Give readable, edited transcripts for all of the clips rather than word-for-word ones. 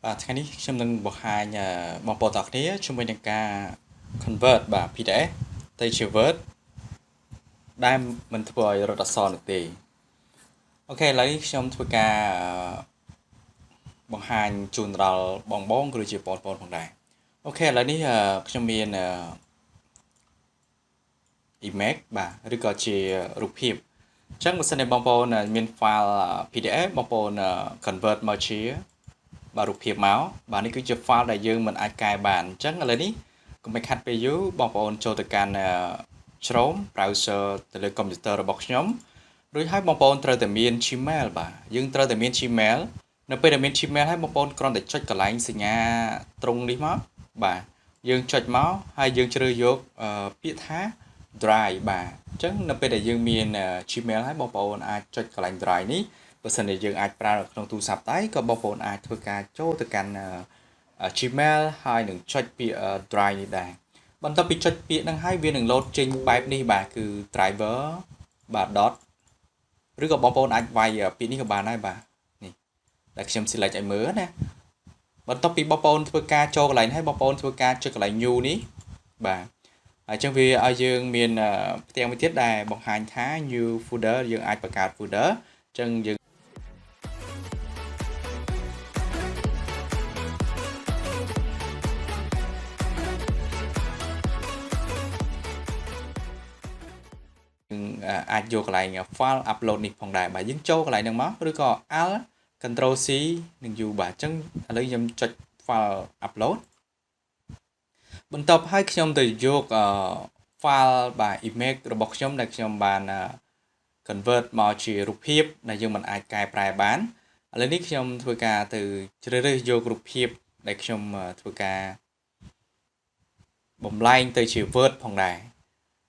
ថ្ងៃនេះខ្ញុំនឹងបង្ហាញបងប្អូនទាំងអស់គ្នាជាមួយនឹងការ convert PDF ទៅជា Word ដែលមិនធ្វើឲ្យរត់អក្សរនោះទេអូខេឥឡូវនេះខ្ញុំធ្វើការបង្ហាញជូនដល់បងក៏ដូចជាបងប្អូនផងដែរអូខេឥឡូវនេះខ្ញុំមានimage ឬក៏ជារូបភាពអញ្ចឹងបើសិនជាបងប្អូនមាន file PDF បងប្អូន convert មកជារូបភាពមកនេះគឺជា file ដែលយើងមិនអាចកែបានអញ្ចឹងឥឡូវនេះកុំឲ្យខាត់ពេលយូរបងប្អូនចូលទៅកាន់ Chrome browser ទៅលើ computer របស់ខ្ញុំរួចហើយបងប្អូនត្រូវតែមាន Gmail យើងត្រូវតែមាន Gmail នៅពេលដែលមាន Gmail ហើយបងប្អូនគ្រាន់តែចុចកន្លែងសញ្ញាត្រង់នេះមកយើងចុចមកហើយយើងជ្រើសយកពាក្យថា Drive អញ្ចឹងនៅពេលដែលយើងមាន Gmail ហើយបងប្អូនអាចចុចកន្លែង Drive នេះបើសិនជាយើងអាចប្រើនៅក្នុងទូរស័ព្ទដៃក៏បងប្អូនអាចធ្វើការចូលទៅកាន់ Gmail ហើយនឹងចុចពាក្យ Drive នេះដែរបន្ទាប់ពីចុចពាក្យហ្នឹងហើយវានឹង load ចេញបែបនេះគឺ driver dot ឬក៏បងប្អូនអាចវាយពាក្យនេះក៏បានដែរនេះដែលខ្ញុំ select ឲ្យមើលណាបន្ទាប់ពីបងប្អូនធ្វើការចូលកន្លែងហើយបងប្អូនធ្វើការចុចកន្លែង new នេះហើយអញ្ចឹងវាឲ្យយើងមានផ្ទាំងមួយទៀតដែលបង្ហាញថា new folder យើងអាចបង្កើត folder អញ្ចឹងយើងអាចយកកន្លែង file upload នេះផងដែរយើងចូលកន្លែងហ្នឹងមកឬក៏ alt control C និង U អញ្ចឹងឥឡូវខ្ញុំចុច file upload បន្ទាប់ហើយខ្ញុំទៅយក file image របស់ខ្ញុំដែលខ្ញុំបាន convert មកជារូបភាពដែលយើងមិនអាចកែប្រែបានឥឡូវនេះខ្ញុំធ្វើការទៅជ្រើសរើសយករូបភាពដែលខ្ញុំធ្វើការបំលែងទៅជា Word ផងដែរ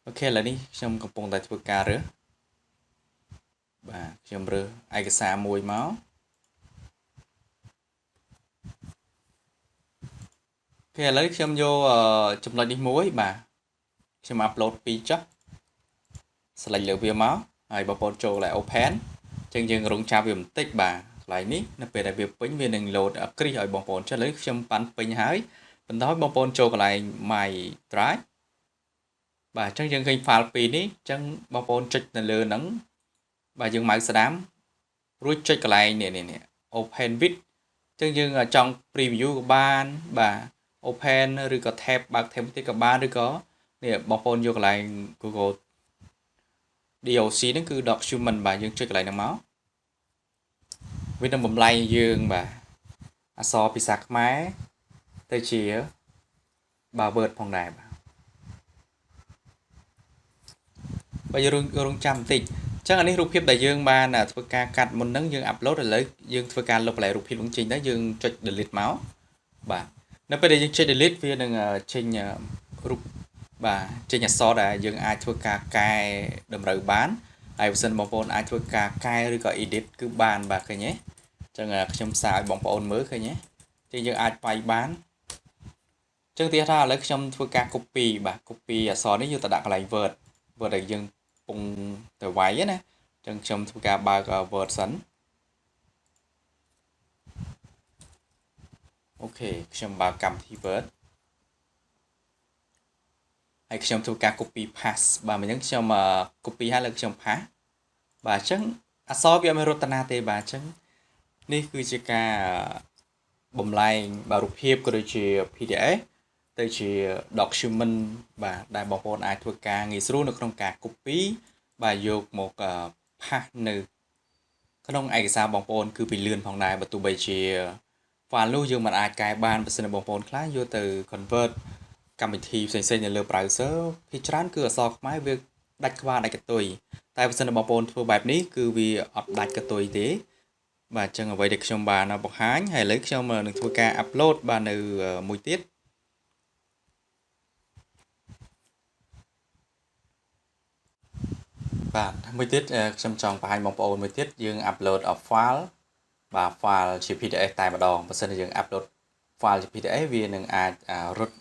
អូខេឥឡូវនេះខ្ញុំកំពុងតែធ្វើការរើសខ្ញុំរើសឯកសារមួយមកអូខេឥឡូវខ្ញុំយកចំណុចនេះមួយខ្ញុំ upload ពីរចុះ select លើវាមកហើយបងប្អូនចូលកន្លែង open អញ្ចឹងយើងរងចាំវាបន្តិចកន្លែងនេះនៅពេលដែលវាពេញវានឹង load គ្រីសឲ្យបងប្អូនចុះឥឡូវខ្ញុំប៉ាន់ពេញហើយបន្ទាប់បងប្អូនចូលកន្លែង my drive អញ្ចឹងយើងឃើញ file 2នេះអញ្ចឹងបងប្អូនចុចនៅលើហ្នឹងយើង mouse ស្ដាំរួចចុចកន្លែងនេះ open with អញ្ចឹងយើងចង់ preview ក៏បាន open ឬក៏ tab បើក tab ទៀតក៏បានឬក៏នេះបងប្អូនយកកន្លែង Google DOC ហ្នឹងគឺ document យើងចុចកន្លែងហ្នឹងមកវានឹងបំលែងយើងអក្សរភាសាខ្មែរទៅជាWord ផងដែរយើងរងចាំបន្តិចអញ្ចឹងអានេះរូបភាពដែលយើងបានធ្វើការកាត់មុនហ្នឹងយើង upload ឥឡូវយើងធ្វើការលុបកន្លែងរូបភាពហ្នឹងចេញទៅយើងចុច delete មកនៅពេលដែលយើងចុច delete វានឹងចេញរូបចេញអក្សរដែលយើងអាចធ្វើការកែតម្រូវបានហើយបើសិនបងប្អូនអាចធ្វើការកែឬក៏ edit គឺបានឃើញទេអញ្ចឹងខ្ញុំសារឲ្យបងប្អូនមើលឃើញទេយើងអាចវាយបានអញ្ចឹងទៀតថាឥឡូវខ្ញុំធ្វើការ copy copy អក្សរនេះយកទៅដាក់កន្លែង Word ដែលយើងពងទៅវាយណាអញ្ចឹងខ្ញុំធ្វើការបើក Word សិនអូខេខ្ញុំបើកកម្មវិធី Word ហើយខ្ញុំធ្វើការ copy paste អញ្ចឹងខ្ញុំ copy ហើយលើខ្ញុំ paste អញ្ចឹងអក្សរវាមិនរត់តាទេអញ្ចឹងនេះគឺជាការបំលែងរូបភាពក៏ដូចជា PDF ទៅជា document ដែលបងប្អូនអាចធ្វើការងាយស្រួលនៅក្នុងការ copy យកមក paste នៅក្នុងឯកសារបងប្អូនគឺវាលឿនផងដែរបើទោះបីជា file នោះយើងមិនអាចកែបានបើសិនបងប្អូនខ្លះយកទៅ convert កម្មវិធីផ្សេងៗនៅលើ browser ភាគច្រើនគឺអក្សរខ្មែរវាដាច់ក្បាលដាច់កតុយតែបើសិនបងប្អូនធ្វើបែបនេះគឺវាអត់ដាច់កតុយទេអញ្ចឹងអ្វីដែលខ្ញុំបានបង្ហាញហើយឥឡូវខ្ញុំនឹងធ្វើការ upload នៅមួយទៀតមួយទៀតខ្ញុំចង់បង្ហាញបងប្អូនមួយទៀតយើង upload file file ជា PDF តែម្ដងបើសិនជាយើង upload file ជា PDF វានឹងអាចរត់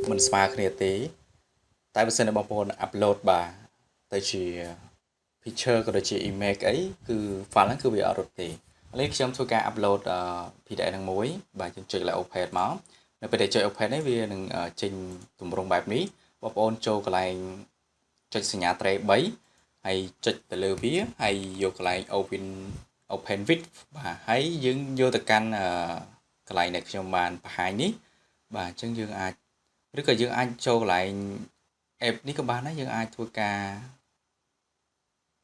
មិនស្មើគ្នាទេតែបើសិនជាបងប្អូន upload ទៅជា picture ក៏ដូចជា image អីគឺ file ហ្នឹងគឺវាអត់រត់ទេ ឥឡូវខ្ញុំធ្វើការ upload PDF នឹងមួយបាទយើងចុចលើ open មកនៅពេលដែលចុច open នេះវានឹងចេញទម្រង់បែបនេះបងប្អូនចូលកន្លែងចុចសញ្ញាត្រេ3ហើយចុចទៅលើវាហើយយកកន្លែង open with បាទហើយយើងយកទៅកាន់កន្លែងដែលខ្ញុំបានបង្ហាញនេះបាទអញ្ចឹងយើងអាចឬក៏យើងអាចចូលកន្លែង app នេះក៏បានដែរយើងអាចធ្វើការ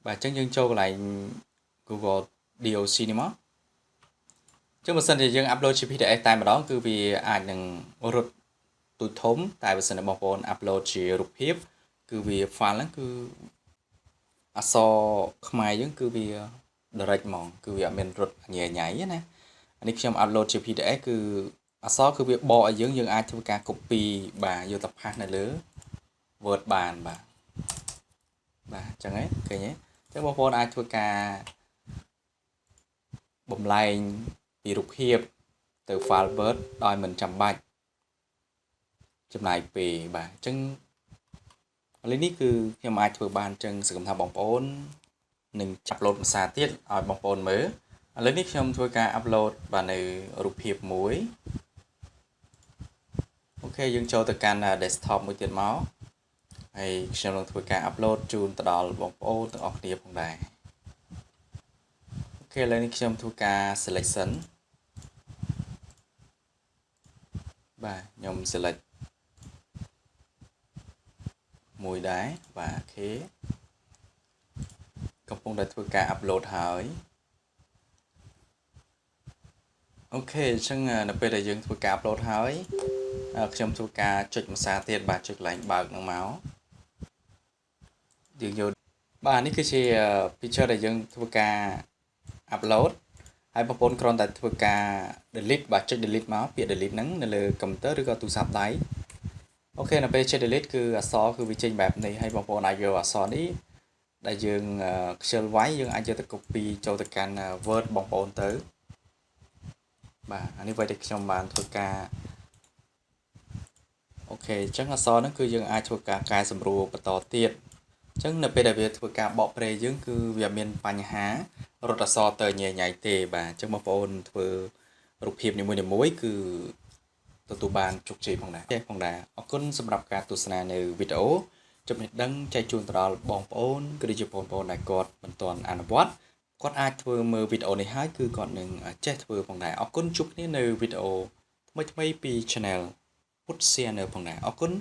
បាទអញ្ចឹងយើងចូលកន្លែង Google DOC នេះមកចឹងបើសិនជាយើង upload ជា PDF តែម្ដងគឺវាអាចនឹងរត់ទូចធំតែបើសិនជាបងប្អូន upload ជារូបភាពគឺវា file ហ្នឹងគឺអក្សរខ្មែរយើងគឺវា direct ហ្មងគឺវាអត់មានរត់ញ៉ៃណាអានេះខ្ញុំ upload ជា PDF គឺអក្សរគឺវាបកឲ្យយើងអាចធ្វើការ copy បាទយកទៅផាសនៅលើ Word បានបាទអញ្ចឹងហ៎ឃើញទេអញ្ចឹងបងប្អូនអាចធ្វើការបំលែងពីរូបភាពទៅ file Word ដោយមិនចាំបាច់ចំណាយពេលបាទអញ្ចឹងឥឡូវនេះគឺខ្ញុំអាចធ្វើបានអញ្ចឹងសង្ឃឹមថាបងប្អូននឹងចាប់លោតភាសាទៀតឲ្យបងប្អូនមើលឥឡូវនេះខ្ញុំធ្វើការ upload បាទនៅរូបភាពមួយអូខេយើងចូលទៅកាន់ desktop មួយទៀតមកហើយខ្ញុំនឹងធ្វើការ upload ជូនទៅដល់បងប្អូនទាំងអស់គ្នាផងដែរអូខេឥឡូវនេះខ្ញុំធ្វើការ selection បាទខ្ញុំ select មួយដែរបាទអូខេកំពុងតែធ្វើការ upload ហើយអូខេអញ្ចឹងនៅពេលដែលយើងធ្វើការ upload ហើយខ្ញុំធ្វើការចុចម្សាទៀតបាទចុចកន្លែងបើកនឹងមកយើងយកបាទនេះគឺជា picture ដែលយើងធ្វើការ upload ហើយបងប្អូនគ្រាន់តែធ្វើការ delete បាទចុច delete មកពាក្យ delete ហ្នឹងនៅលើ computer ឬក៏ទូរស័ព្ទដៃអូខេនៅពេលចុច delete គឺអក្សរគឺវាចេញបែបនេះហើយបងប្អូនអាចយកអក្សរនេះដែលយើងខ្ជិលវាយយើងអាចយកទៅ copy ចូលទៅកាន់ Word បងប្អូនទៅបាទអានេះអ្វីដែលខ្ញុំបានធ្វើការអូខេអញ្ចឹងអក្សរហ្នឹងគឺយើងអាចធ្វើការកែសម្រួលបន្តទៀតអញ្ចឹងនៅពេលដែលវាធ្វើការបកប្រែយើងគឺវាមានបញ្ហារត់អក្សរទៅញ៉ៃទេបាទអញ្ចឹងបងប្អូនធ្វើរូបភាពនីមួយៗគឺទទួលបានជោគជ័យផងដែរអរគុណសម្រាប់ការទស្សនានៅវីដេអូចំណេះដឹងចែកជូនទៅដល់បងប្អូនគឺដូចជាបងប្អូនដែលគាត់មិនទាន់អនុវត្តគាត់អាចធ្វើមើលវីដេអូនេះហើយគឺគាត់នឹងចេះធ្វើផងដែរអរគុណជួបគ្នានៅវីដេអូថ្មីៗពី Channel ពុទ្ធ Channel ផងដែរអរគុណ